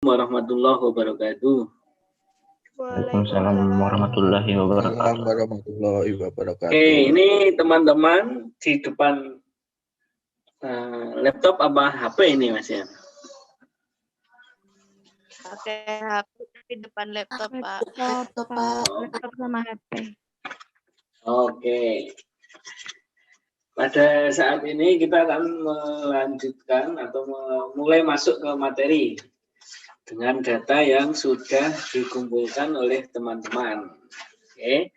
warahmatullahi wabarakatuh. Waalaikumsalam warahmatullahi wabarakatuh. Warahmatullahi wabarakatuh. Oke, ini teman-teman di depan laptop apa HP ini, Mas ya? Pakai HP di depan laptop, Pak. Laptop sama HP. Oke. Pada saat ini kita akan melanjutkan atau mulai masuk ke materi dengan data yang sudah dikumpulkan oleh teman-teman. Oke.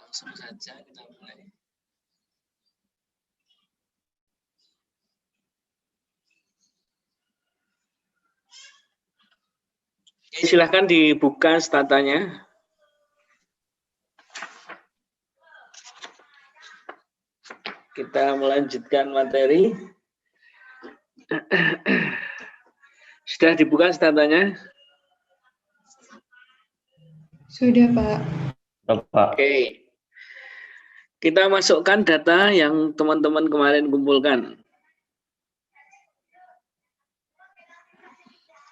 Langsung saja kita mulai. Oke, silahkan dibuka statanya. Kita melanjutkan materi. Sudah dibuka statanya? Sudah, Pak. Oke. Kita masukkan data yang teman-teman kemarin kumpulkan.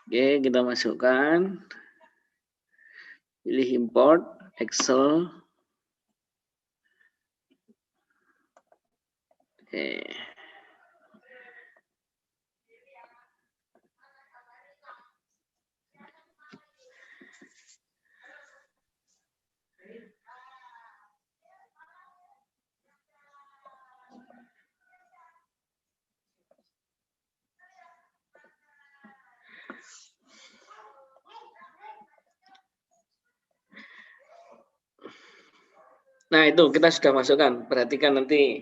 Oke, kita masukkan. Pilih import, Excel. Oke. Nah, itu kita sudah masukkan. Perhatikan nanti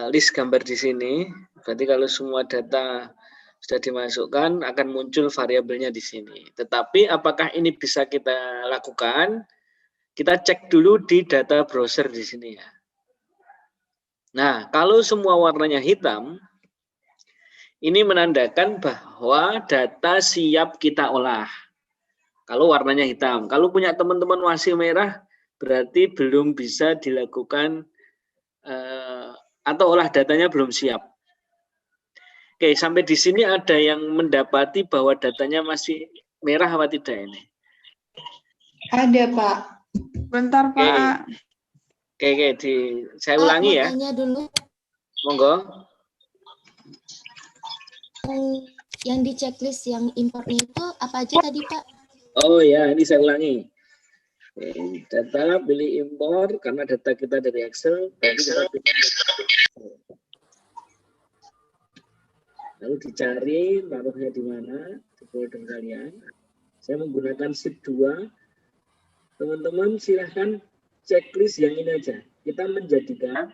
list gambar di sini. Berarti kalau semua data sudah dimasukkan, akan muncul variabelnya di sini. Tetapi apakah ini bisa kita lakukan? Kita cek dulu di data browser di sini ya. Nah, kalau semua warnanya hitam, ini menandakan bahwa data siap kita olah. Kalau warnanya hitam. Kalau punya teman-teman masih merah, berarti belum bisa dilakukan atau olah datanya belum siap. Oke, sampai di sini ada yang mendapati bahwa datanya masih merah apa tidak ini? Ada, Pak. Bentar, Pak. Oke, saya ulangi ya. Tanya dulu. Monggo. Yang di checklist yang importnya itu apa aja tadi, Pak? Oh ya, ini saya ulangi. Data pilih impor karena data kita dari Excel. Lalu dicari taruhnya di mana di folder kalian. Saya menggunakan sheet 2. Teman-teman silahkan checklist yang ini aja. Kita menjadikan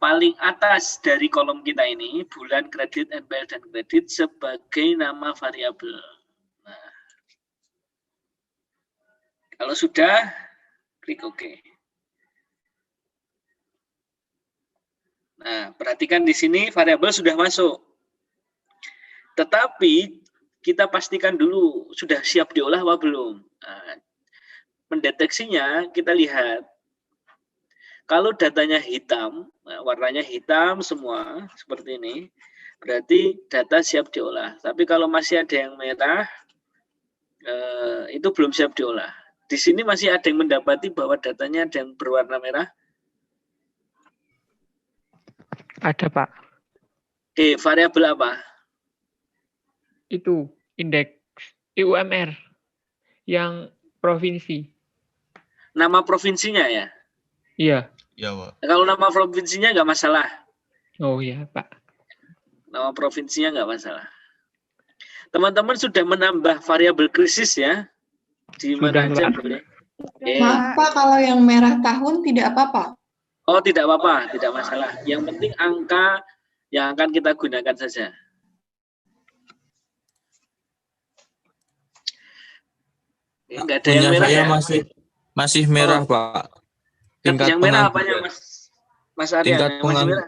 paling atas dari kolom kita ini bulan, kredit, NPL dan kredit sebagai nama variabel. Nah, kalau sudah, klik OK. Nah, perhatikan di sini variabel sudah masuk. Tetapi kita pastikan dulu sudah siap diolah apa belum. Nah, mendeteksinya kita lihat. Kalau datanya hitam, nah, warnanya hitam semua seperti ini, berarti data siap diolah. Tapi kalau masih ada yang merah, itu belum siap diolah. Di sini masih ada yang mendapati bahwa datanya ada yang berwarna merah. Ada, Pak. Oke, variabel apa? Itu indeks UMR yang provinsi. Nama provinsinya ya? Iya. Ya, Pak. Kalau nama provinsinya nggak masalah. Oh ya, Pak. Nama provinsinya nggak masalah. Teman-teman sudah menambah variabel krisis ya? Di mana aja boleh. Maaf, Pak, kalau yang merah tahun tidak apa-apa. Oh, tidak apa-apa, tidak masalah. Yang penting angka yang akan kita gunakan saja. Enggak ada yang merah saya ya? masih merah, Pak. Yang merah apanya, Mas Arya? Tingkat, Yang masih merah?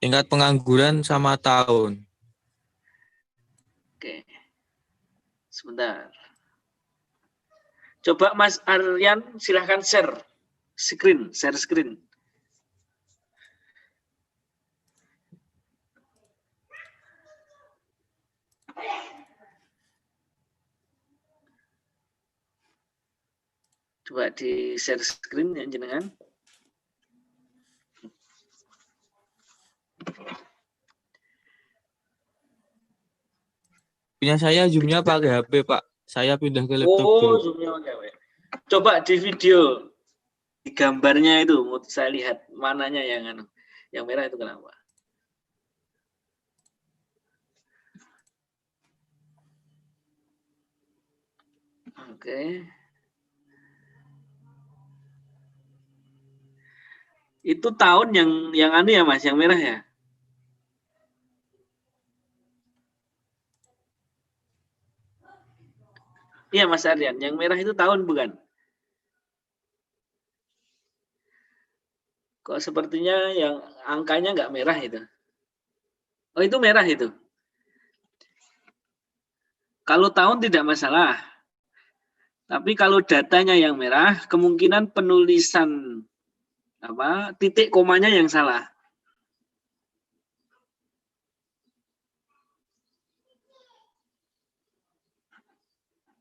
tingkat pengangguran sama tahun. Oke. Sebentar. Coba Mas Aryan silahkan share screen. Coba di share screen ya jenengan. Punya saya zoomnya pakai HP, Pak. Saya pindah ke laptop Oh, dulu. zoomnya oke. Coba di video, di gambarnya itu, mau saya lihat mananya yang merah itu kenapa? Oke. Itu tahun yang anu ya Mas, yang merah ya? Iya Mas Aryan, yang merah itu tahun bukan? Kok sepertinya yang angkanya nggak merah itu? Oh itu merah itu. Kalau tahun tidak masalah. Tapi kalau datanya yang merah, kemungkinan penulisan titik komanya yang salah.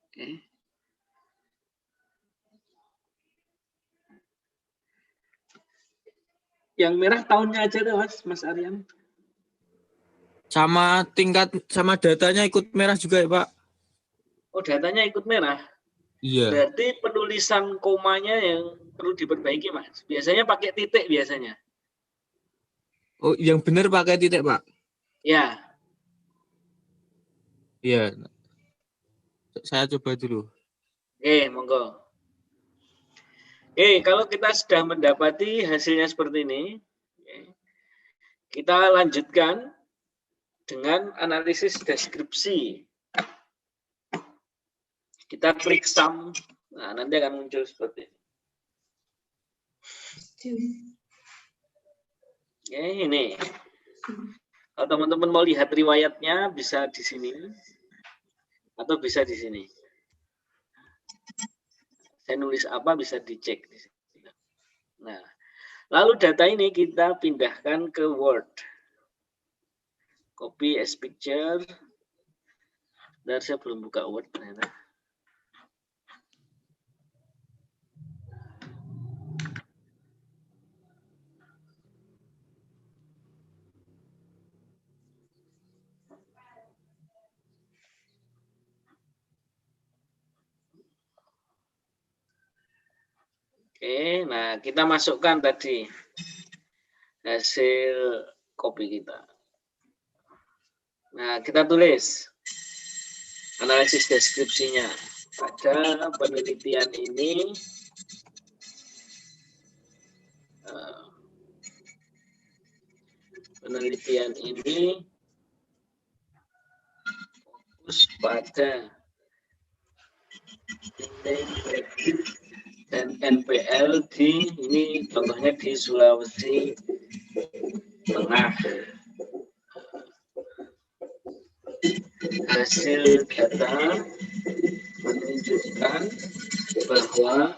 Oke. Yang merah tahunnya aja tuh Mas Aryan. Sama datanya ikut merah juga ya, Pak? Oh datanya ikut merah. Iya. Berarti penulisan komanya yang perlu diperbaiki Mas. Biasanya pakai titik biasanya. Oh, yang benar pakai titik, Pak? Ya. Iya. Saya coba dulu. Oke, monggo. Oke, kalau kita sudah mendapati hasilnya seperti ini, kita lanjutkan dengan analisis deskripsi. Kita klik sum, nah nanti akan muncul seperti ini. Oke, ini. Kalau teman-teman mau lihat riwayatnya bisa di sini atau bisa di sini. Saya nulis apa bisa dicek di sini. Nah, lalu data ini kita pindahkan ke Word. Copy as picture. Dan saya belum buka Word ternyata. Oke, nah kita masukkan tadi hasil copy kita. Nah, kita tulis analisis deskripsinya. Pada penelitian ini fokus pada nilai kredit dan NPL ini contohnya di Sulawesi Tengah. Hasil data menunjukkan bahwa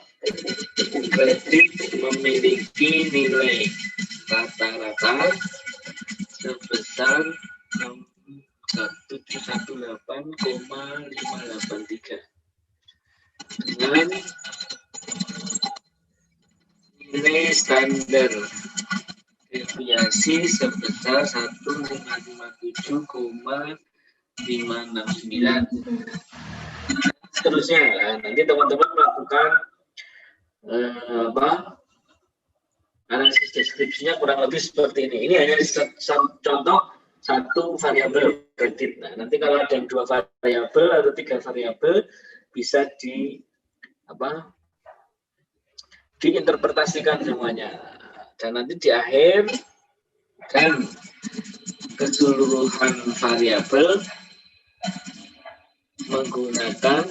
kredit memiliki nilai rata-rata sebesar 118,583 dengan nilai standar deviasi sebesar 1557,569. Seterusnya, nanti teman-teman melakukan analisis deskripsinya kurang lebih seperti ini. Ini hanya contoh satu variabel kredit. Nah, nanti kalau ada 2 variabel atau 3 variabel bisa diinterpretasikan semuanya. Dan nanti di akhir kan keseluruhan variabel menggunakan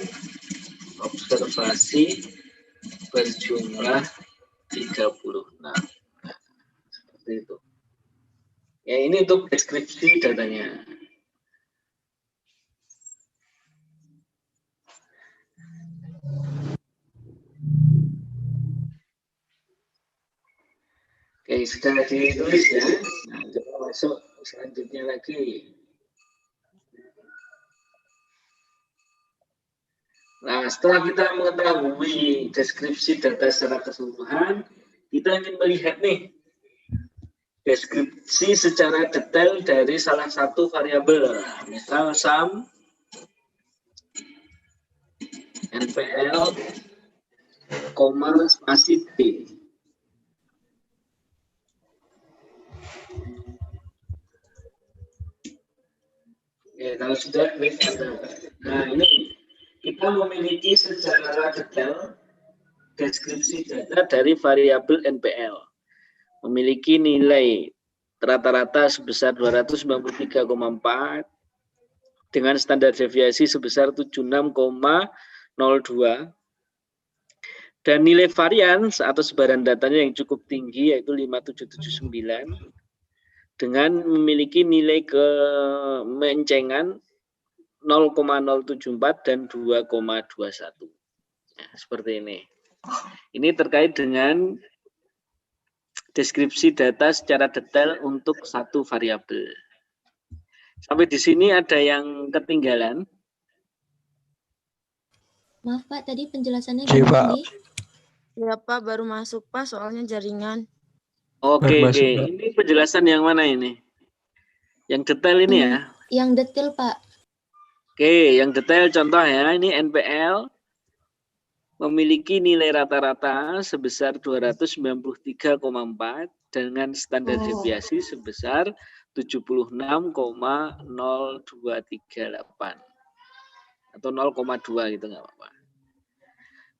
observasi berjumlah 36. Seperti itu. Ya, ini untuk deskripsi datanya. Oke, sudah ditulis ya. Nah, coba masuk selanjutnya lagi. Nah, setelah kita mengetahui deskripsi data secara keseluruhan, kita ingin melihat nih deskripsi secara detail dari salah satu variabel. Misal sum, NPL, spasi B. Oke, kalau sudah klik enter. Nah, ini kita memiliki secara detail deskripsi data dari variabel NPL. Memiliki nilai rata-rata sebesar 293,4 dengan standar deviasi sebesar 76,02 dan nilai varians atau sebaran datanya yang cukup tinggi yaitu 5779 dengan memiliki nilai kemencengan 0,074 dan 2,21. Nah, seperti ini. Ini terkait dengan deskripsi data secara detail untuk satu variabel. Sampai di sini ada yang ketinggalan? Maaf Pak, tadi penjelasannya Iya, Pak. gimana nih? Ya Pak, baru masuk Pak, soalnya jaringan. Oke. Masuk, Pak. Ini penjelasan yang mana ini? Yang detail ini ya? Yang detail Pak. Oke, yang detail contoh ya, ini NPL memiliki nilai rata-rata sebesar 293,4 dengan standar deviasi sebesar 76,0238 atau 0,2 gitu nggak apa-apa.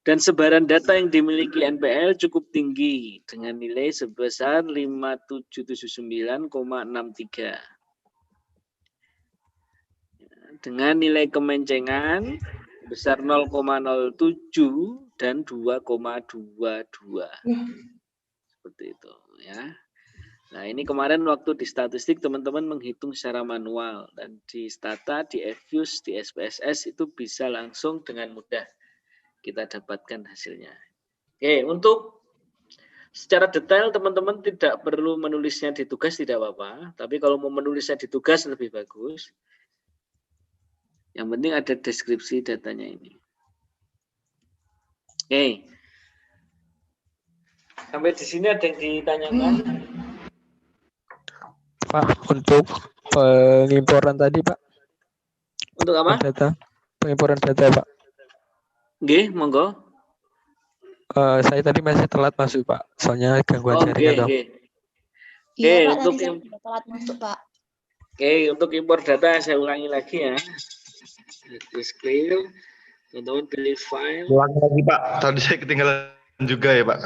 Dan sebaran data yang dimiliki NPL cukup tinggi dengan nilai sebesar 5779,63 dengan nilai kemencengan besar 0,07 dan 2,22. Seperti itu ya. Nah, ini kemarin waktu di statistik teman-teman menghitung secara manual dan di Stata, di Fuse, di SPSS itu bisa langsung dengan mudah kita dapatkan hasilnya. Oke, untuk secara detail teman-teman tidak perlu menulisnya di tugas tidak apa-apa, tapi kalau mau menulisnya di tugas lebih bagus. Yang penting ada deskripsi datanya ini. Oke. Sampai di sini ada yang ditanyakan? Pak, untuk pengimporan tadi, Pak. Untuk apa? Data. Pengimporan data, Pak. Oke, monggo. Saya tadi masih telat masuk, Pak. Soalnya gangguan jaringan, Pak. Iya Pak, untuk tadi saya sudah telat masuk Pak. Oke, untuk impor data saya ulangi lagi ya. Is clear. Teman-teman pilih file. Ulangi lagi Pak, tadi saya ketinggalan juga ya Pak.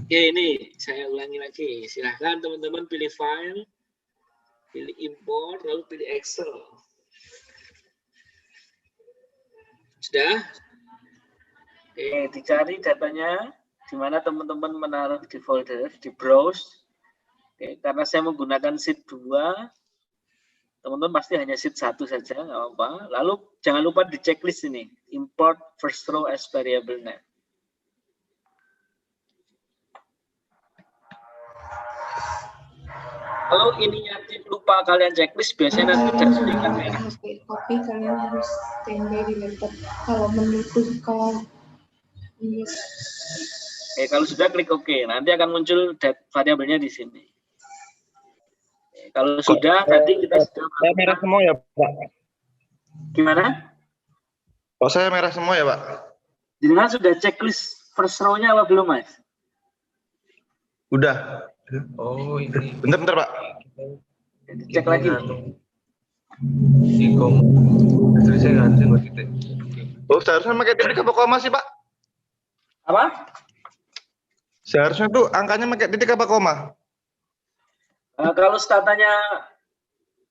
Oke, ini saya ulangi lagi. Silahkan teman-teman pilih file, pilih import, lalu pilih Excel. Sudah? Oke, dicari datanya di mana teman-teman menaruh di folder, di browse. Oke, karena saya menggunakan sheet 2, teman-teman pasti hanya sheet 1 saja, nggak apa-apa. Lalu jangan lupa di checklist ini, import first row as variable name. Kalau ininya lupa kalian checklist, biasanya nanti dashboard-nya merah. Kopi kalian harus standby di laptop. Kalau menurutku kalau Kalau sudah klik OK, nanti akan muncul variabelnya di sini. Kalau sudah, nanti kita sudah. Saya merah semua ya Pak. Gimana? Oh saya merah semua ya Pak. Jenengan sudah checklist first row-nya apa belum, Mas? Udah. Oh, ini. Bentar Pak. Cek lagi. Oh seharusnya pakai titik apa koma sih Pak? Apa? Seharusnya tuh angkanya pakai titik apa koma? Kalau statanya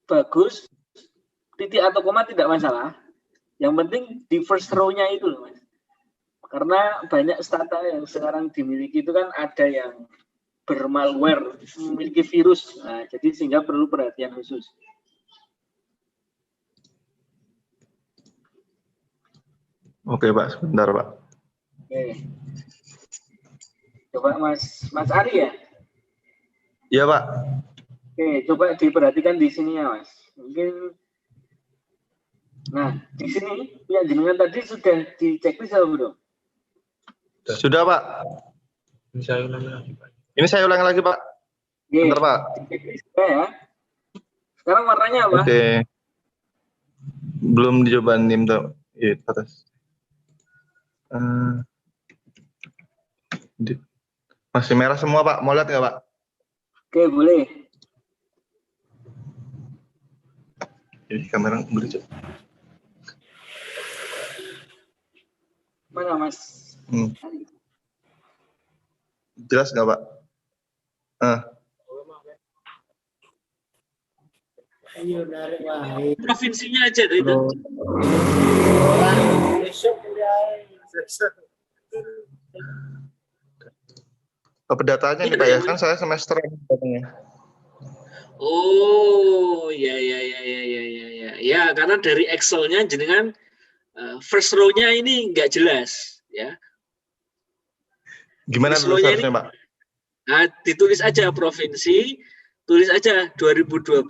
bagus, titik atau koma tidak masalah. Yang penting di first row-nya itu loh, Mas. Karena banyak stata yang sekarang dimiliki itu kan ada yang bermalware, memiliki virus. Nah, jadi sehingga perlu perhatian khusus. Oke Pak, sebentar Pak. Oke. Coba Mas Ari ya? Iya Pak. Oke, coba diperhatikan di sini ya, Mas. Mungkin Nah, di sini yang jenengan tadi sudah di checklist apa belum? Sudah, Pak. Ini saya ulangi lagi, Pak. Bentar, Pak. Di checklist sudah ya. Sekarang warnanya apa? Oke. Belum dicoba nim tuh. Iya, atas. Masih merah semua, Pak. Mau lihat nggak, Pak? Oke, boleh. Jadi kamera beli, Cok. Mana, Mas? Jelas nggak, Pak? Provinsinya aja tuh itu. Apa datanya nih, Pak ya? Kan saya semester datanya. Oh, ya. Ya, karena dari Excel-nya jenengan first row-nya ini nggak jelas, ya. Gimana First dulu row-nya seharusnya, ini, Pak? nah, ditulis aja provinsi, tulis aja 2012,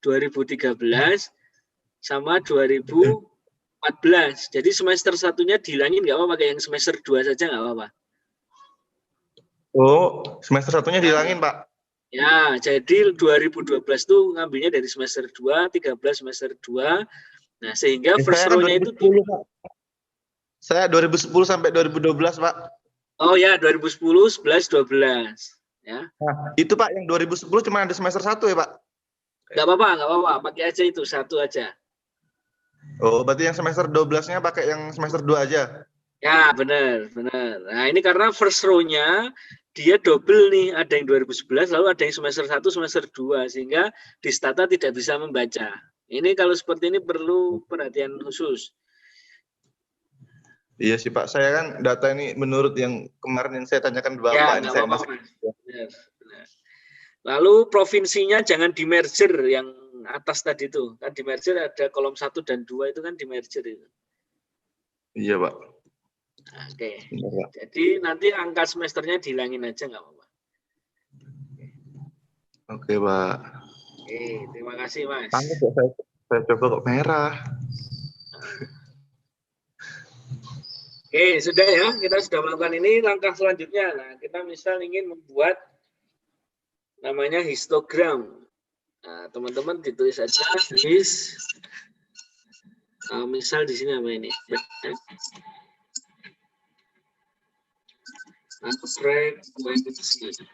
2013, sama 2014. Jadi semester satunya dihilangin nggak apa-apa, kayak yang semester 2 saja nggak apa-apa. Oh, semester satunya dihilangin, Pak. Ya, jadi 2012 tuh ngambilnya dari semester 2, 13 semester 2. Nah, sehingga first Saya kan row-nya itu 2010, Pak. Saya 2010 sampai 2012, Pak. oh ya, 2010, 11, 12. Ya. Nah, itu, Pak, yang 2010 cuma ada semester 1 ya, Pak? Nggak apa-apa. Pakai aja itu, satu aja. Oh, berarti yang semester 12-nya pakai yang semester 2 aja? Ya, benar. Nah, ini karena first row-nya dia double nih, ada yang 2011 lalu ada yang semester 1, semester 2 sehingga di Stata tidak bisa membaca. Ini kalau seperti ini perlu perhatian khusus. Iya sih, Pak. Saya kan data ini menurut yang kemarin yang saya tanyakan Bapak, Ya, ini nggak saya apa-apa. masih Benar. Lalu provinsinya jangan di merger yang atas tadi itu. Kan di merger ada kolom 1 dan 2 itu kan di merger itu. Iya, Pak. Oke. Benar, Pak. Jadi nanti angka semesternya dihilangin aja nggak apa-apa. Oke, Pak. Oke, terima kasih, Mas. Panas ya, saya coba kok merah. Oke, sudah ya. Kita sudah melakukan ini. Langkah selanjutnya, nah, kita misal ingin membuat namanya histogram. Nah, teman-teman ditulis aja misal di sini apa ini? Frekuensi.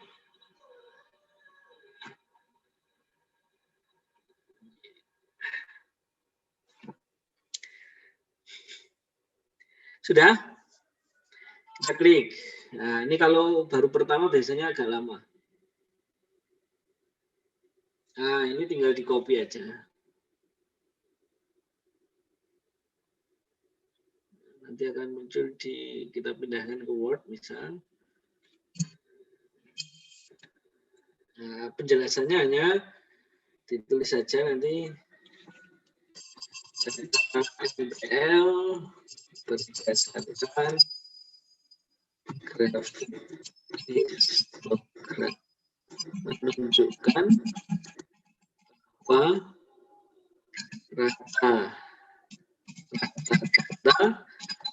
Sudah? Kita klik. Nah, ini kalau baru pertama biasanya agak lama. Nah, ini tinggal di copy aja. Nanti akan muncul kita pindahkan ke Word misal. Nah, penjelasannya hanya ditulis saja nanti MPL berdasarkan grafik histogram menunjukkan bahwa rata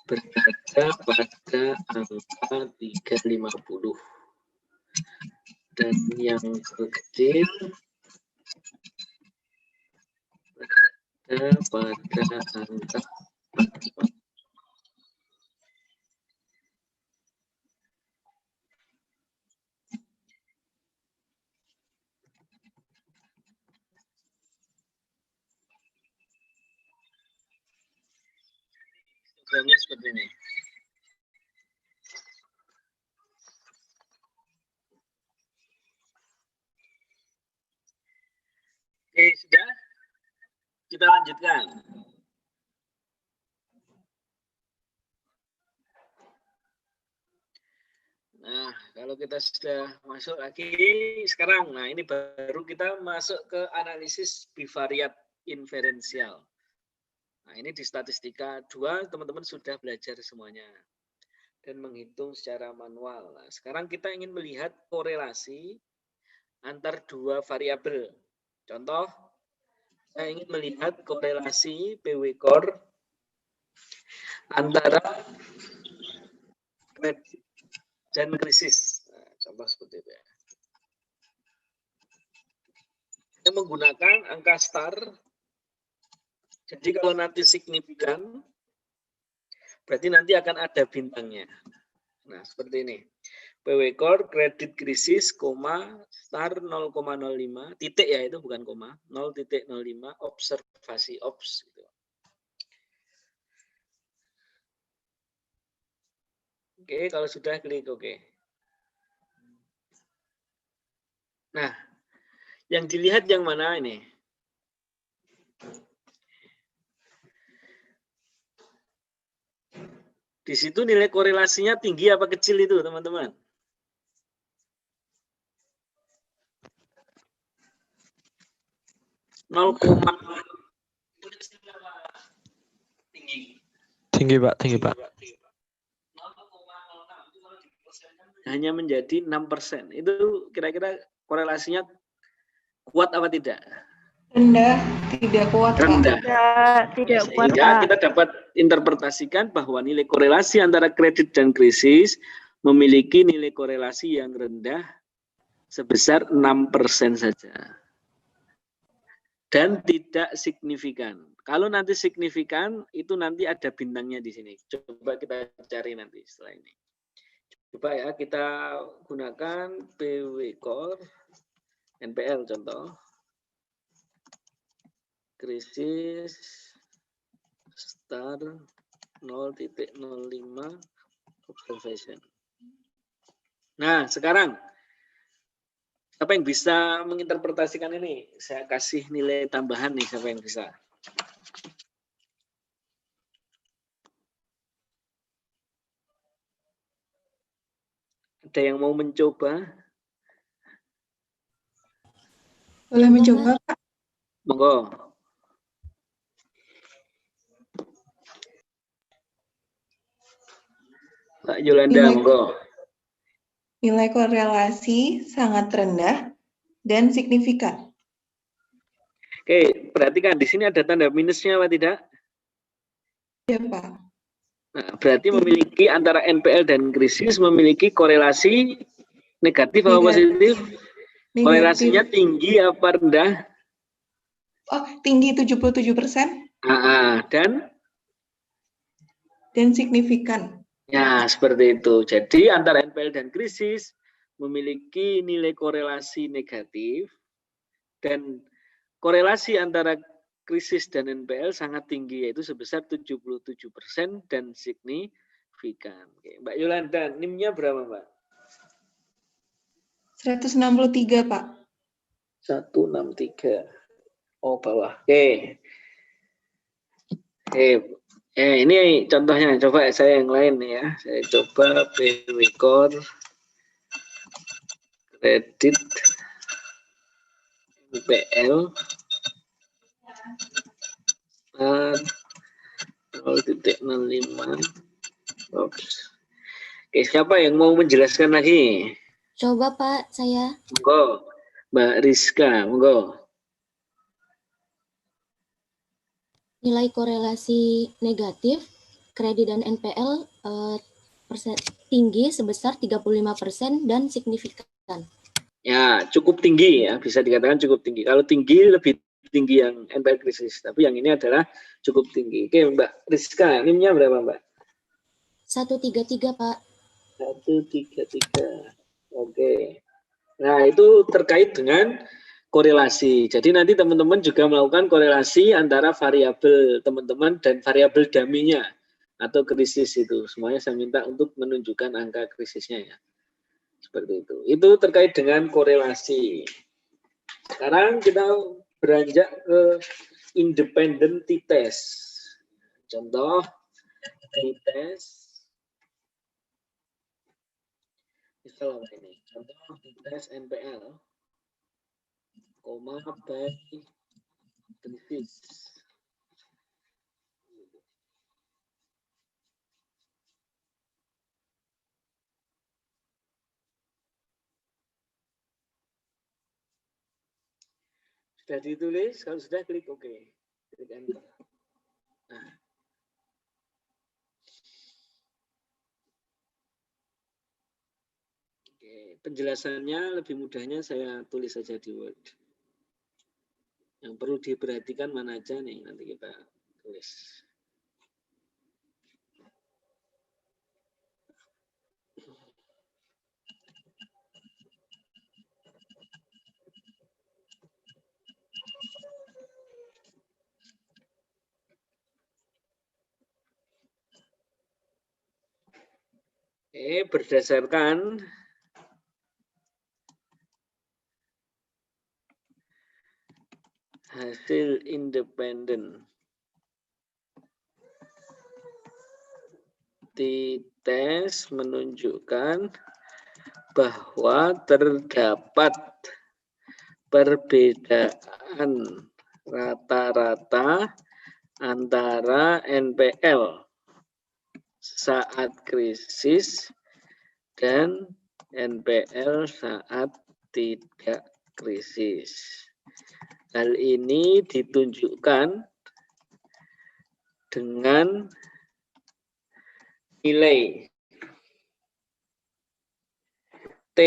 berada pada angka 350 dan yang terkecil berada pada angka 4. Programnya seperti ini. Oke, sudah. Kita lanjutkan. Nah, kalau kita sudah masuk lagi sekarang, nah ini baru kita masuk ke analisis bivariat inferensial. Nah, ini di statistika 2 teman-teman sudah belajar semuanya dan menghitung secara manual. Nah, sekarang kita ingin melihat korelasi antar dua variabel. Contoh, Saya ingin melihat korelasi PW Core antara kredit dan krisis. Nah, contoh seperti itu ya. Saya menggunakan angka star. Jadi kalau nanti signifikan, berarti nanti akan ada bintangnya. Nah, seperti ini. PW Core kredit krisis, star 0,05, titik ya itu bukan koma, 0,05 observasi ops. Gitu. Oke, kalau sudah klik oke. Nah, yang dilihat yang mana ini? Di situ nilai korelasinya tinggi apa kecil itu, teman-teman? Tinggi, Pak. Tinggi, Pak. Hanya menjadi 6%. Itu kira-kira korelasinya kuat apa tidak? Rendah, tidak kuat, Pak. Rendah. Tidak kuat, Sehingga Pak. kita dapat interpretasikan bahwa nilai korelasi antara kredit dan krisis memiliki nilai korelasi yang rendah sebesar 6% saja. Dan tidak signifikan. Kalau nanti signifikan, itu nanti ada bintangnya di sini. Coba kita cari nanti setelah ini. Coba ya, kita gunakan PW Core, NPL contoh. Krisis star 0,05 observation. Nah, sekarang siapa yang bisa menginterpretasikan ini? Saya kasih nilai tambahan nih, siapa yang bisa? Ada yang mau mencoba? Boleh mencoba, Pak? Monggo. Pak Yolanda, monggo. Nilai korelasi sangat rendah dan signifikan. Oke, perhatikan di sini ada tanda minusnya apa tidak? Ya, Pak. Nah, berarti memiliki antara NPL dan krisis memiliki korelasi negatif atau positif? Korelasinya tinggi apa rendah? Oh, tinggi 77%. Dan signifikan. Ya, seperti itu. Jadi antara NPL dan krisis memiliki nilai korelasi negatif dan korelasi antara krisis dan NPL sangat tinggi, yaitu sebesar 77% dan signifikan. Oke, Mbak Yolanda, NIM-nya berapa, Mbak? 163, Pak. 163. Oh, bawah. Oke. Ini contohnya. Coba saya yang lain ya. Saya coba PW Core kredit NPL 0,05. Oke, siapa yang mau menjelaskan lagi? Coba Pak, saya. Monggo, Mbak Rizka, monggo. Nilai korelasi negatif kredit dan NPL tinggi sebesar 35% dan signifikan. Ya, cukup tinggi ya, bisa dikatakan cukup tinggi. Kalau tinggi lebih tinggi yang NPL krisis, tapi yang ini adalah cukup tinggi. Oke, Mbak Rizka, NIM-nya berapa, Mbak? 133, Pak. 133. Oke. Nah, itu terkait dengan korelasi. Jadi nanti teman-teman juga melakukan korelasi antara variabel teman-teman dan variabel dummy-nya atau krisis itu. Semuanya saya minta untuk menunjukkan angka krisisnya ya. Seperti itu. Itu terkait dengan korelasi. Sekarang kita beranjak ke independent t-test. Contoh t-test. Misal apa ini? Contoh t-test NPL. Koma by krisis. Sudah ditulis, kalau sudah klik OK. Klik enter. Nah. Oke, penjelasannya lebih mudahnya saya tulis saja di Word. Yang perlu diperhatikan mana aja nih, nanti kita tulis. Berdasarkan hasil independen T-test menunjukkan bahwa terdapat perbedaan rata-rata antara NPL saat krisis dan NPL saat tidak krisis. Hal ini ditunjukkan dengan nilai T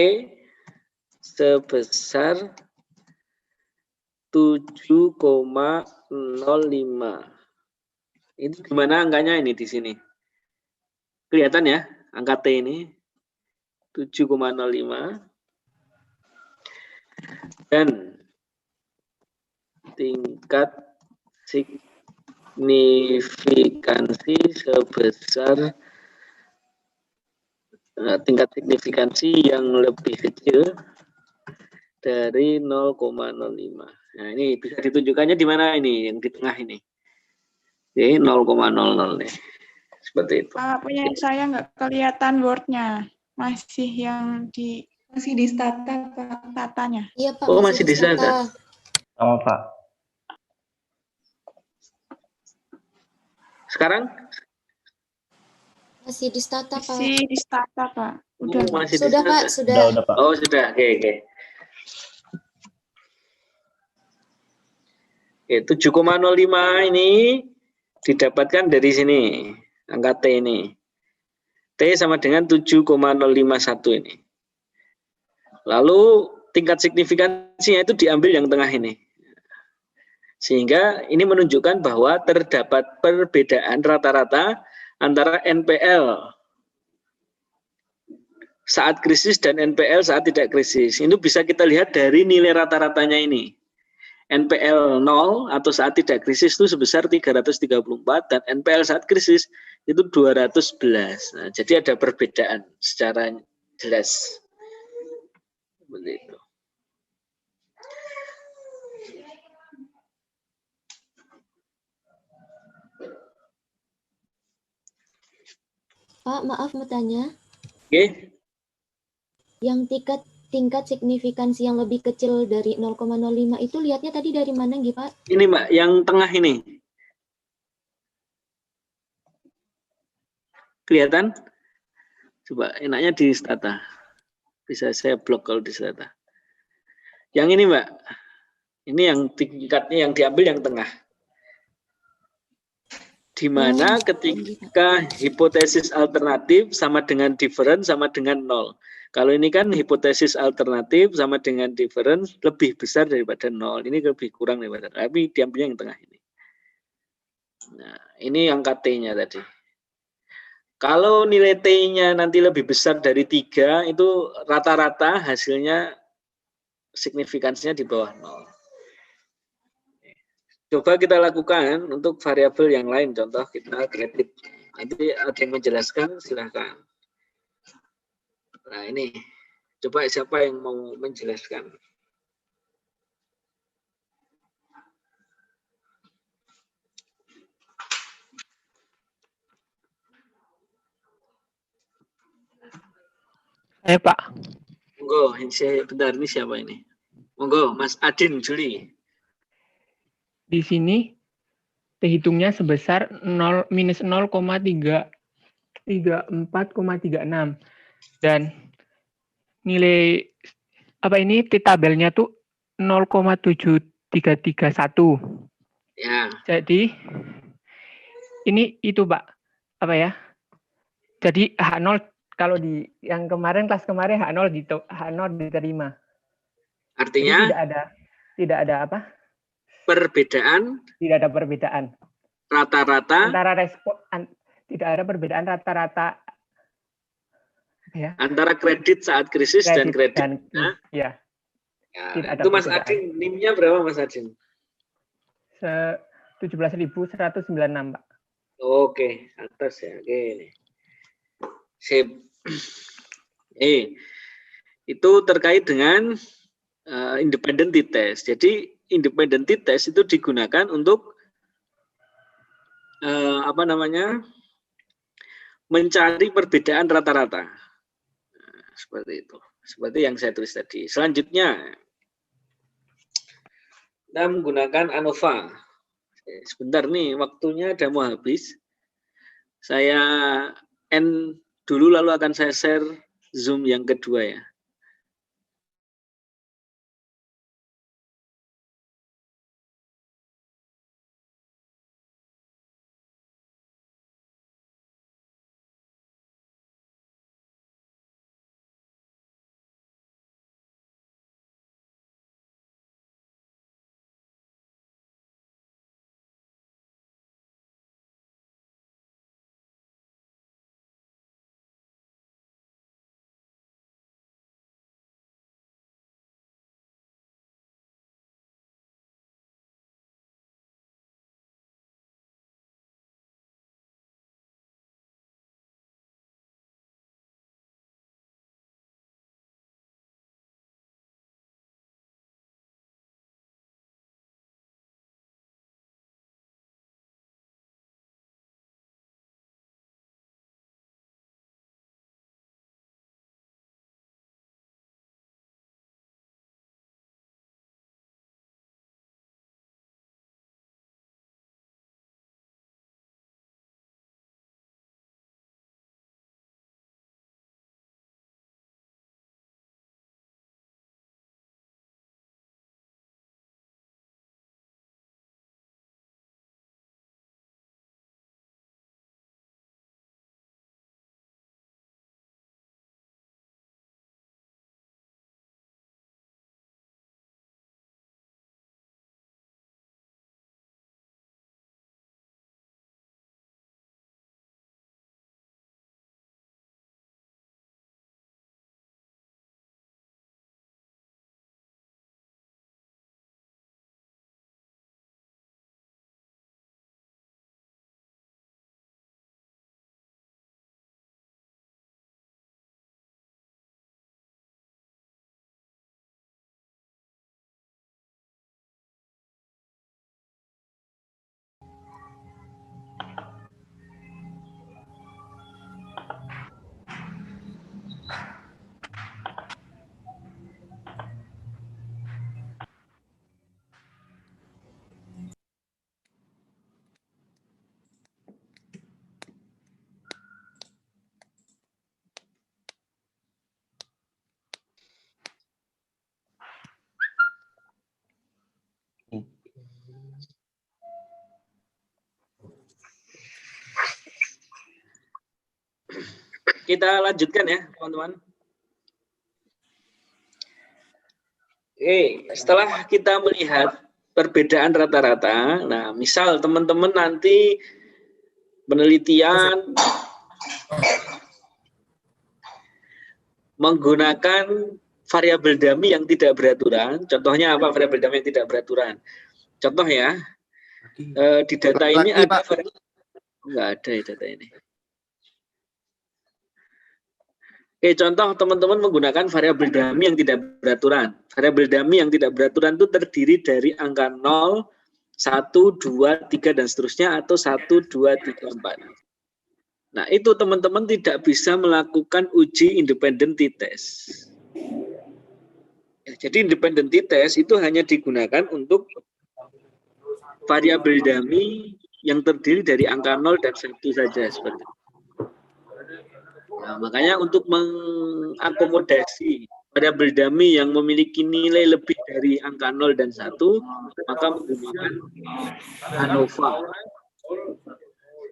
sebesar 7,05. Ini gimana angkanya ini di sini? Kelihatan ya, angka T ini 7,05 dan tingkat signifikansi sebesar yang lebih kecil dari 0,05. Nah, ini bisa ditunjukkannya di mana ini, yang di tengah ini. Oke, 0,00 nih. Seperti itu. Punya saya nggak kelihatan Word-nya. Masih di stata, Pak. Tatanya. Iya, Pak. Oh, masih di stata. Sama, Pak. Sekarang? Masih di stata, Pak. Masih di stata, Pak. Udah. Masih Sudah, di Pak. stata. Sudah. Udah, Pak. Oh, sudah. Oke. Oke, 7,05 ini didapatkan dari sini. Angka T ini. T sama dengan 7,051 ini. Lalu tingkat signifikansinya itu diambil yang tengah ini. Sehingga ini menunjukkan bahwa terdapat perbedaan rata-rata antara NPL saat krisis dan NPL saat tidak krisis. Ini bisa kita lihat dari nilai rata-ratanya ini. NPL 0 atau saat tidak krisis itu sebesar 334 dan NPL saat krisis itu 211. Nah, jadi ada perbedaan secara jelas. Seperti itu. Pak, maaf mau tanya. Oke. Yang tingkat signifikansi yang lebih kecil dari 0,05 itu lihatnya tadi dari mana, Nggih, Pak? Ini, Mbak, yang tengah ini. Kelihatan? Coba, enaknya di stata. Bisa saya blok kalau di stata. Yang ini, Mbak. Ini yang tingkatnya yang diambil yang tengah. Di mana ketika hipotesis alternatif sama dengan difference sama dengan 0. Kalau ini kan hipotesis alternatif sama dengan difference lebih besar daripada 0. Ini lebih kurang daripada 0. Tapi diambilnya yang tengah ini. Nah, ini angka T-nya tadi. Kalau nilai T-nya nanti lebih besar dari 3, itu rata-rata hasilnya signifikansinya di bawah 0. Coba kita lakukan untuk variabel yang lain. Contoh kita kredit. Nanti ada yang menjelaskan, silahkan. Nah ini, coba siapa yang mau menjelaskan? Pak. Monggo, bentar, ini siapa ini? Monggo, Mas Adin Juli. Di sini terhitungnya sebesar minus 0,34,36 dan nilai apa ini tabelnya tuh 0,7 331. Ya. Jadi ini itu Pak, apa ya? Jadi H0 kalau di yang kemarin kelas kemarin H0 diterima. Artinya jadi tidak ada apa? Perbedaan. Tidak ada perbedaan. Rata-rata. Antara respon tidak ada perbedaan rata-rata. Ya. Antara kredit saat krisis dan kredit. Ya. Ya, itu Mas Adin, NIM-nya berapa Mas Adin? 17.196 Pak. Oke, atas ya. Oke. Sip. Itu terkait dengan independent t-test. Jadi independent t-test itu digunakan untuk mencari perbedaan rata-rata. Nah, seperti itu. Seperti yang saya tulis tadi. Selanjutnya, kita menggunakan ANOVA. Sebentar nih, waktunya udah mau habis. Saya end dulu, lalu akan saya share Zoom yang kedua ya. Kita lanjutkan ya, teman-teman. Oke, setelah kita melihat perbedaan rata-rata, nah misal teman-teman nanti penelitian menggunakan variabel dummy yang tidak beraturan. Contohnya apa variabel dummy yang tidak beraturan? Contoh ya, di data ini ada enggak ada ya data ini. Oke, contoh teman-teman menggunakan variabel dummy yang tidak beraturan. Variabel dummy yang tidak beraturan itu terdiri dari angka 0, 1, 2, 3, dan seterusnya, atau 1, 2, 3, 4. Nah, itu teman-teman tidak bisa melakukan uji independent t-test. Ya, jadi independent t-test itu hanya digunakan untuk variabel dummy yang terdiri dari angka 0 dan 1 saja, seperti itu. Nah, makanya untuk mengakomodasi variabel dummy yang memiliki nilai lebih dari angka 0 dan 1, maka menggunakan ANOVA.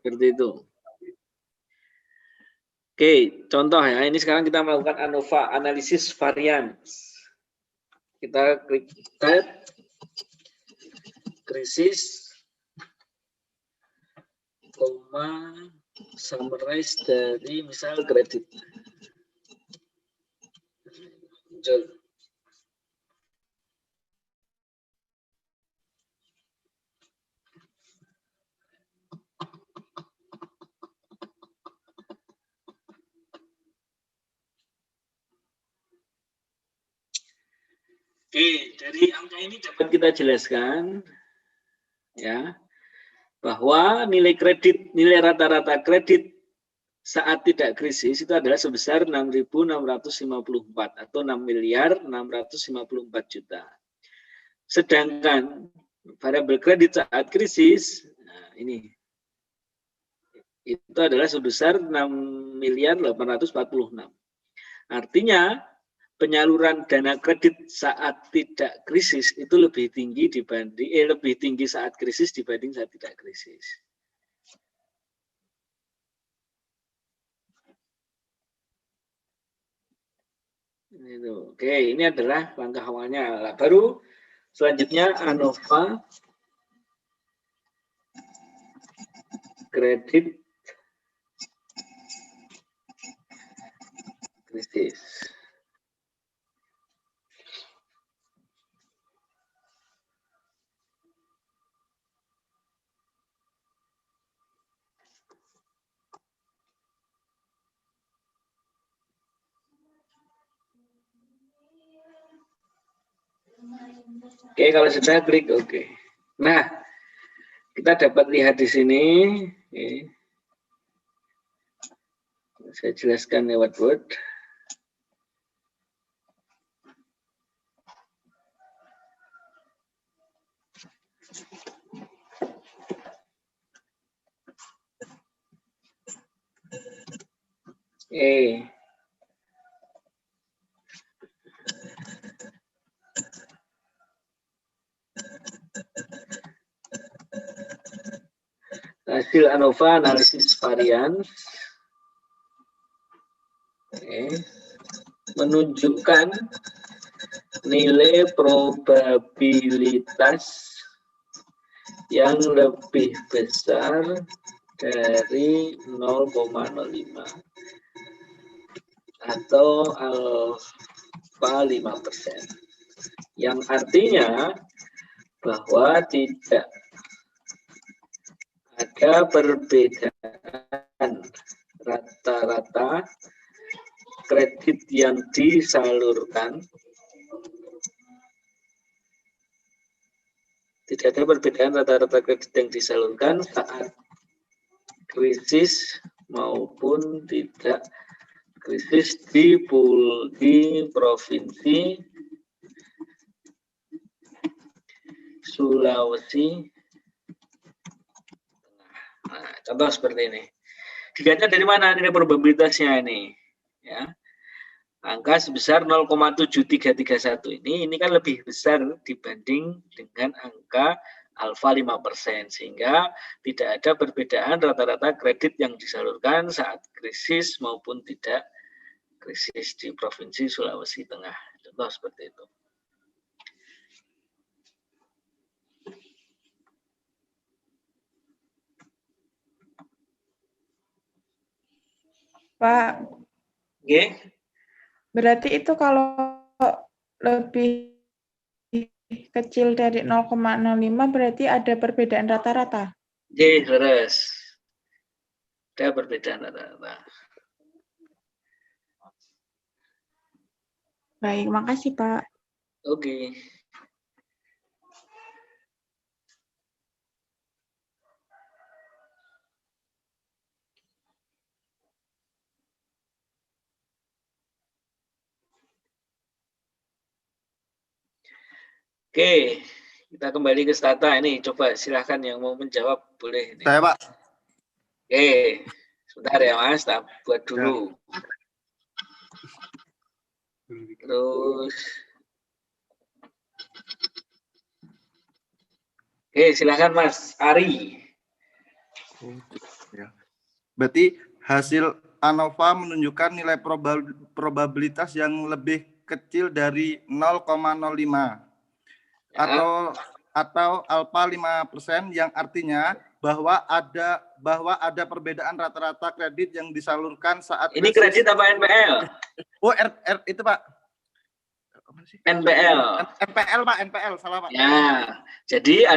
Seperti itu. Oke, contoh ya. Ini sekarang kita melakukan ANOVA, analisis varian. Kita klik tab, krisis, koma, summarize dari misal kredit. Muncul. Oke, dari angka ini dapat kita jelaskan ya bahwa nilai kredit, nilai rata-rata kredit saat tidak krisis itu adalah sebesar 6.654 atau 6.654 juta. Sedangkan variabel kredit saat krisis, nah ini itu adalah sebesar 6.846. Artinya penyaluran dana kredit saat tidak krisis itu lebih tinggi dibanding lebih tinggi saat krisis dibanding saat tidak krisis. Itu. Oke, ini adalah langkah awalnya. Nah, baru selanjutnya ANOVA kredit krisis. Oke, kalau sudah klik oke. Nah, kita dapat lihat di sini. Oke. Saya jelaskan lewat Word. Hasil ANOVA analisis varian menunjukkan nilai probabilitas yang lebih besar dari 0,05 atau alfa 5%, yang artinya bahwa tidak ada perbedaan rata-rata kredit yang disalurkan, tidak ada perbedaan rata-rata kredit yang disalurkan saat krisis maupun tidak krisis di provinsi Sulawesi. Nah, contoh seperti ini. Dilihatnya dari mana nilai probabilitasnya ini? Ya. Angka sebesar 0,7331 ini kan lebih besar dibanding dengan angka alfa 5%, sehingga tidak ada perbedaan rata-rata kredit yang disalurkan saat krisis maupun tidak krisis di Provinsi Sulawesi Tengah. Contoh seperti itu. Pak. Oke. Berarti itu kalau lebih kecil dari 0,05 berarti ada perbedaan rata-rata? Oke, terus. Ada perbedaan rata-rata. Baik, makasih Pak. Oke. Oke, kita kembali ke Stata ini. Coba silahkan yang mau menjawab boleh. Ini. Saya Pak. Oke, sebentar ya Mas, tak buat dulu. Terus, oke, silakan Mas Ari. Ya. Berarti hasil ANOVA menunjukkan nilai probabilitas yang lebih kecil dari 0,05 Ya. atau alfa 5%, yang artinya bahwa ada perbedaan rata-rata kredit yang disalurkan saat Ini kredit apa NPL? Oh, itu Pak. Apa sih? NPL. NPL Pak, NPL salah Pak. Ya, jadi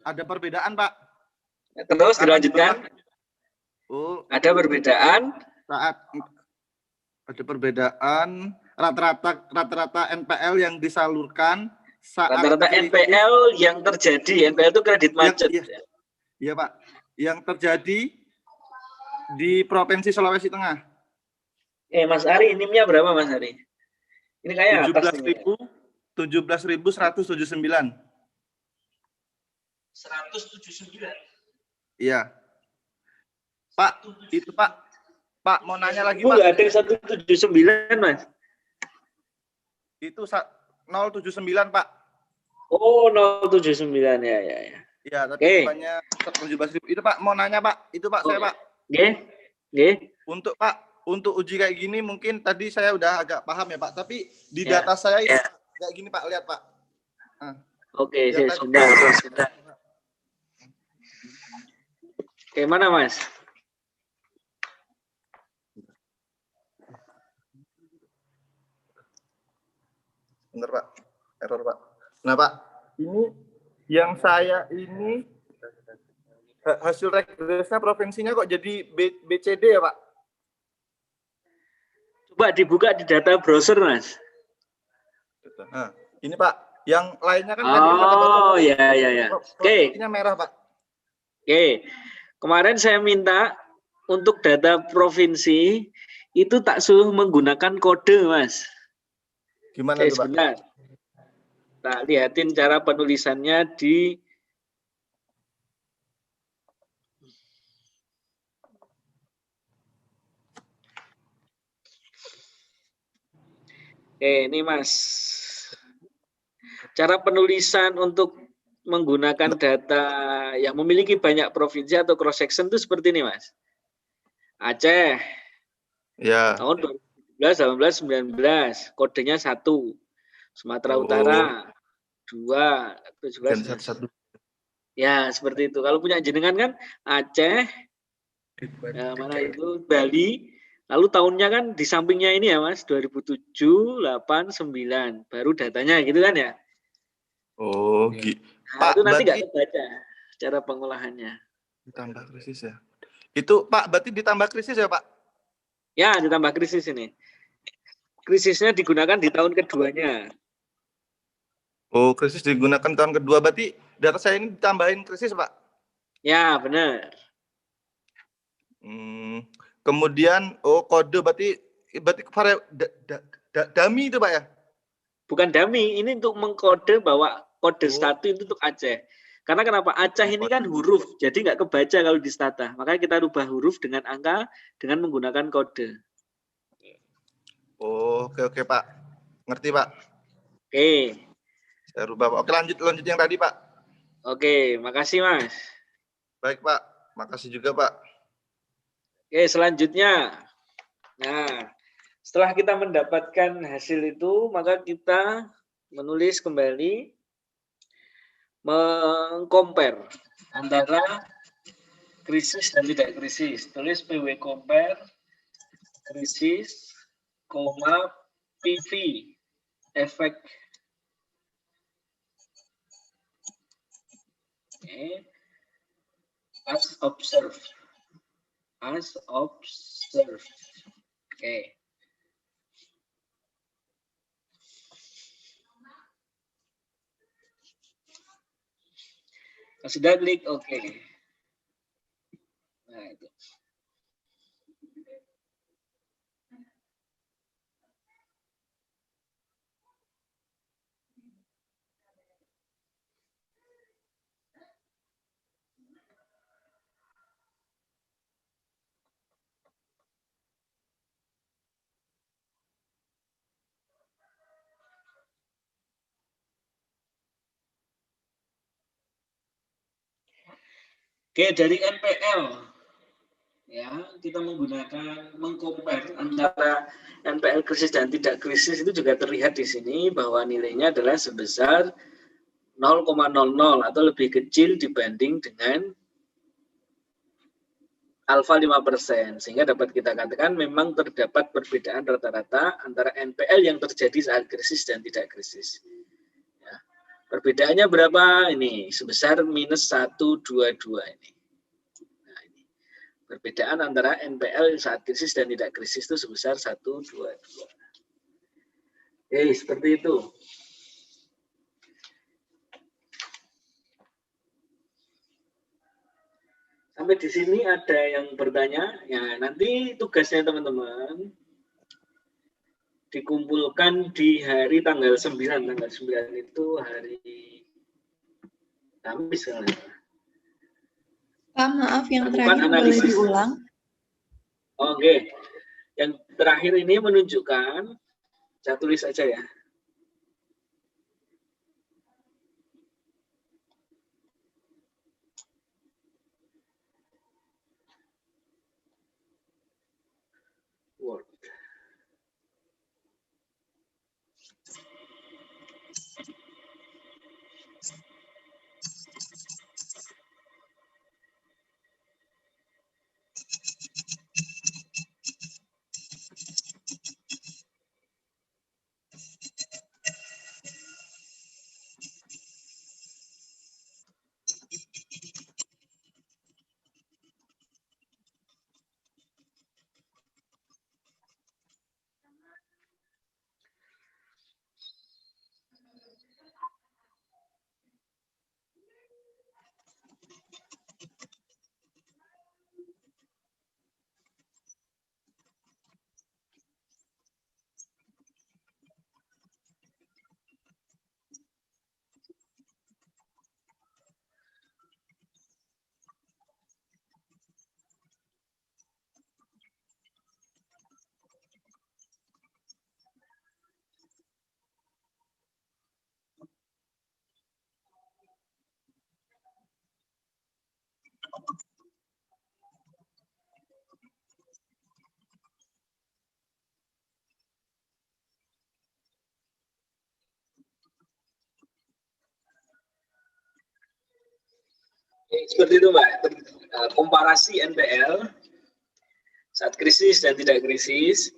ada perbedaan Pak. Terus dilanjutkan. Ada perbedaan saat ada perbedaan rata-rata NPL yang disalurkan saat rata-rata NPL yang terjadi. NPL itu kredit macet. Iya Pak, yang terjadi di Provinsi Sulawesi Tengah. Mas Ari, NIM-nya berapa Mas Ari? Ini kayak 17.179. 179. Iya. Pak, itu Pak mau nanya lagi Pak. Enggak ada yang 179 Mas. Itu 079 Pak. Oh, 079 ya. Iya, tapi banyak 17.000. Itu Pak mau nanya Pak. Itu Pak saya Pak. Nggih. Untuk uji kayak gini mungkin tadi saya udah agak paham ya Pak, tapi di data saya itu kayak gini Pak, lihat Pak. Nah, Oke, sebentar. Oke, mana Mas? Bentar Pak, error Pak. Nah Pak, ini yang saya ini hasil regresnya provinsinya kok jadi BCD ya Pak? Coba dibuka di data browser Mas. Nah, ini Pak, yang lainnya kan ya. Oke. Ini merah Pak. Oke. Kemarin saya minta untuk data provinsi itu tak suruh menggunakan kode, Mas. Gimana tuh, Pak? Sebentar. Tak lihatin cara penulisannya di ini Mas. Cara penulisan untuk menggunakan data yang memiliki banyak provinsi atau cross section itu seperti ini, Mas. Aceh. Ya. Tahun 2017, 18, 19, kodenya 1. Sumatera Utara 2, 17. Ya, seperti itu. Kalau punya jenengan kan Aceh, mana itu Bali, lalu tahunnya kan di sampingnya ini ya Mas, 2007, 8, 9, baru datanya gitu kan ya? Oh, gitu. Nah, itu nanti nggak kebaca cara pengolahannya. Ditambah krisis ya? Itu Pak, berarti ditambah krisis ya Pak? Ya, ditambah krisis ini. Krisisnya digunakan di tahun keduanya. Oh, krisis digunakan tahun kedua, berarti data saya ini ditambahin krisis Pak? Ya, benar. Kemudian, kode berarti dummy itu Pak ya? Bukan dummy, ini untuk mengkode bahwa kode satu itu untuk Aceh. Karena kenapa? Aceh ini kan huruf, jadi nggak kebaca kalau di stata. Makanya kita rubah huruf dengan angka dengan menggunakan kode. Oh, oke Pak. Ngerti Pak. Oke. Saya rubah Pak. Oke, lanjut yang tadi Pak. Oke, makasih Mas. Baik Pak, makasih juga Pak. Oke, selanjutnya. Nah, setelah kita mendapatkan hasil itu, maka kita menulis kembali, mengcompare antara krisis dan tidak krisis. Tulis PW compare, krisis, PV, efek. As observed. Oke. Sudah klik oke. Nah, itu. Oke, dari NPL ya, kita mengcompare antara NPL krisis dan tidak krisis itu juga terlihat di sini bahwa nilainya adalah sebesar 0,00 atau lebih kecil dibanding dengan alfa 5%, sehingga dapat kita katakan memang terdapat perbedaan rata-rata antara NPL yang terjadi saat krisis dan tidak krisis. Ya. Perbedaannya berapa? Ini sebesar minus 122 ini. Nah, ini. Perbedaan antara NPL saat krisis dan tidak krisis itu sebesar 122. Oke, seperti itu. Sampai di sini ada yang bertanya, ya nanti tugasnya teman-teman dikumpulkan di hari tanggal 9. Tanggal 9 itu hari Kamis kan? Pak, maaf yang Lakukan terakhir boleh analisis. diulang? Oke. Yang terakhir ini menunjukkan, saya tulis aja ya. Word. Seperti itu Mbak, komparasi NPL saat krisis dan tidak krisis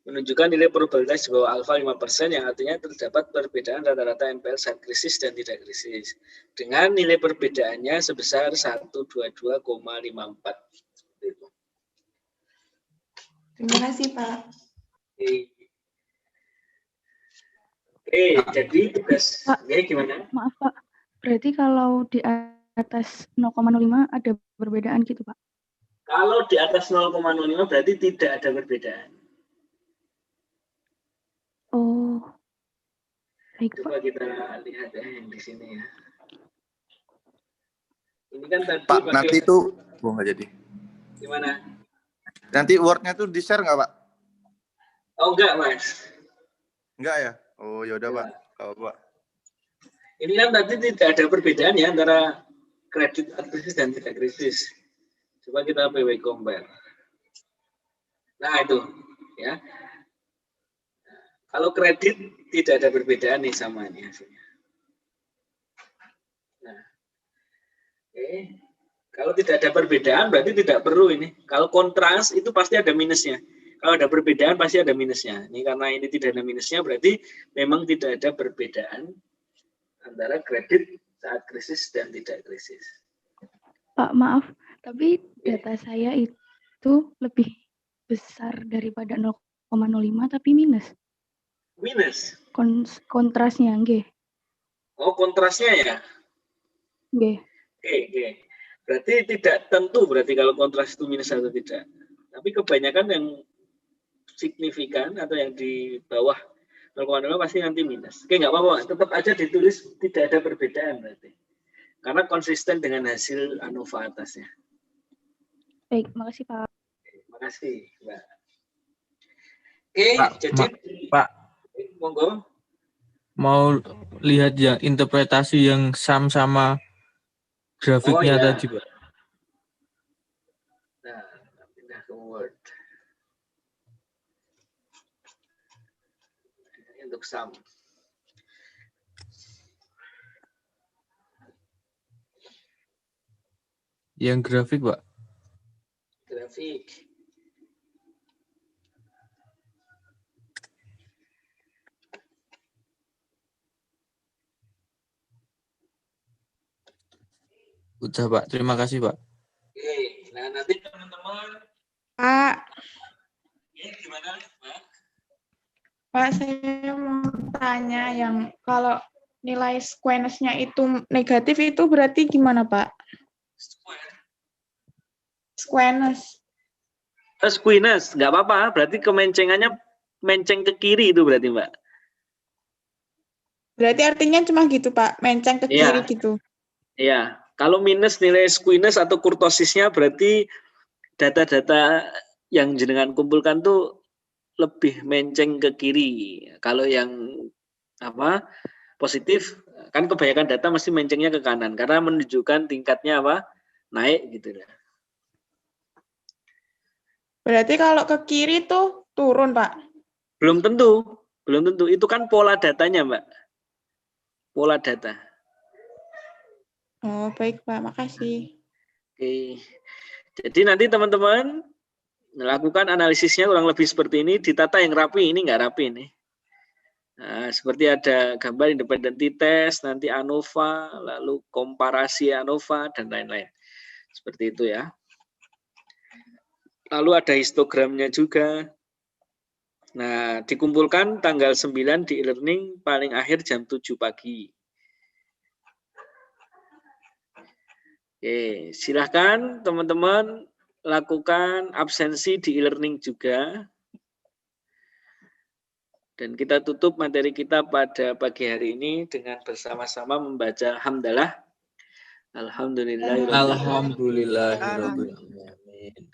menunjukkan nilai probabilitas di bawah alfa 5% yang artinya terdapat perbedaan rata-rata NPL saat krisis dan tidak krisis dengan nilai perbedaannya sebesar 122,54. Terima kasih, Pak. Oke, jadi tugas Pak, gimana? Maaf Pak, berarti kalau di atas 0,05 ada perbedaan gitu Pak? Kalau di atas 0,05 berarti tidak ada perbedaan. Oh, baik Coba Pak. kita lihat ya yang di sini ya. Ini kan tadi Pak, nanti itu nggak jadi. Gimana? Nanti Word-nya tuh di-share nggak, Pak? Oh, enggak, Mas. Enggak ya? Oh, yaudah, Pak. Kalau Pak. Ini kan tadi tidak ada perbedaan ya antara kredit krisis dan tidak krisis. Coba kita PW compare. Nah, itu ya. Kalau kredit tidak ada perbedaan nih sama ini hasilnya. Nah, oke. Kalau tidak ada perbedaan berarti tidak perlu ini. Kalau kontras itu pasti ada minusnya. Kalau ada perbedaan pasti ada minusnya. Ini karena ini tidak ada minusnya berarti memang tidak ada perbedaan antara kredit saat krisis dan tidak krisis. Pak, maaf, tapi data saya itu lebih besar daripada 0,05 tapi minus. Minus? Kontrasnya, nggih. Oh, kontrasnya ya? Nggih. Oke. Berarti tidak tentu berarti kalau kontras itu minus atau tidak. Tapi kebanyakan yang signifikan atau yang di bawah 0,05 pasti nanti minus. Oke, nggak apa-apa. Tetap aja ditulis tidak ada perbedaan berarti. Karena konsisten dengan hasil ANOVA atasnya. Baik, makasih Pak. Terima kasih, Mbak. Oke, jadi Pak, monggo. Mau lihat yang interpretasi yang sama grafiknya iya. tadi, Pak. Nah, pindah ke Word. Ini untuk sum. Yang grafik, Pak. Grafik. Udah, Pak. Terima kasih, Pak. Oke, nah nanti teman-teman, Pak, ya gimana, Pak? Pak, saya mau tanya yang kalau nilai squareness-nya itu negatif itu berarti gimana, Pak? Squareness. Squiness, nggak apa-apa. Berarti kemencengannya menceng ke kiri itu berarti, Mbak. Berarti artinya cuma gitu, Pak, menceng ke Iya. kiri gitu. Iya. Kalau minus nilai squiness atau kurtosisnya berarti data-data yang jenengan kumpulkan tuh lebih menceng ke kiri. Kalau yang apa positif kan kebanyakan data mesti mencengnya ke kanan karena menunjukkan tingkatnya apa naik gitu ya. Berarti kalau ke kiri tuh turun, Pak. Belum tentu. Itu kan pola datanya, Mbak. Pola data. Oh, baik, Pak. Makasih. Oke. Jadi nanti teman-teman melakukan analisisnya kurang lebih seperti ini, ditata yang rapi, ini nggak rapi nih. Nah, seperti ada gambar independent test, nanti ANOVA, lalu komparasi ANOVA, dan lain-lain. Seperti itu ya. Lalu ada histogramnya juga. Nah, dikumpulkan tanggal 9 di e-learning, paling akhir jam 7 pagi. Oke, silahkan teman-teman lakukan absensi di e-learning juga. Dan kita tutup materi kita pada pagi hari ini dengan bersama-sama membaca hamdalah. Alhamdulillahirabbil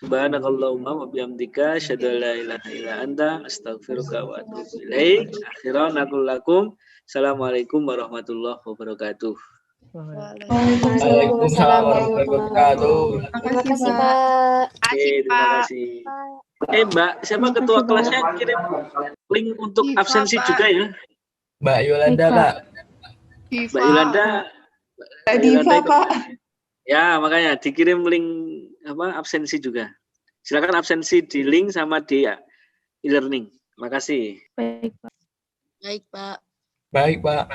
Subhanakallahumma wa bihamdika asyhadu an la ilaha illa anta astaghfiruka wa atubu ilaik. Akhiran naqul lakum assalamualaikum warahmatullahi wabarakatuh. Waalaikumsalam warahmatullahi wabarakatuh. Terima kasih, Pak. Oke, terima kasih. Mbak, siapa ketua kelasnya kirim link untuk absensi juga ya? Mbak Yolanda, Pak. Mbak Yolanda. Diva, Pak. Ya, makanya dikirim link apa absensi juga. Silakan absensi di link sama di e-learning. Terima kasih. Baik, Pak. Baik, Pak. Baik, Pak.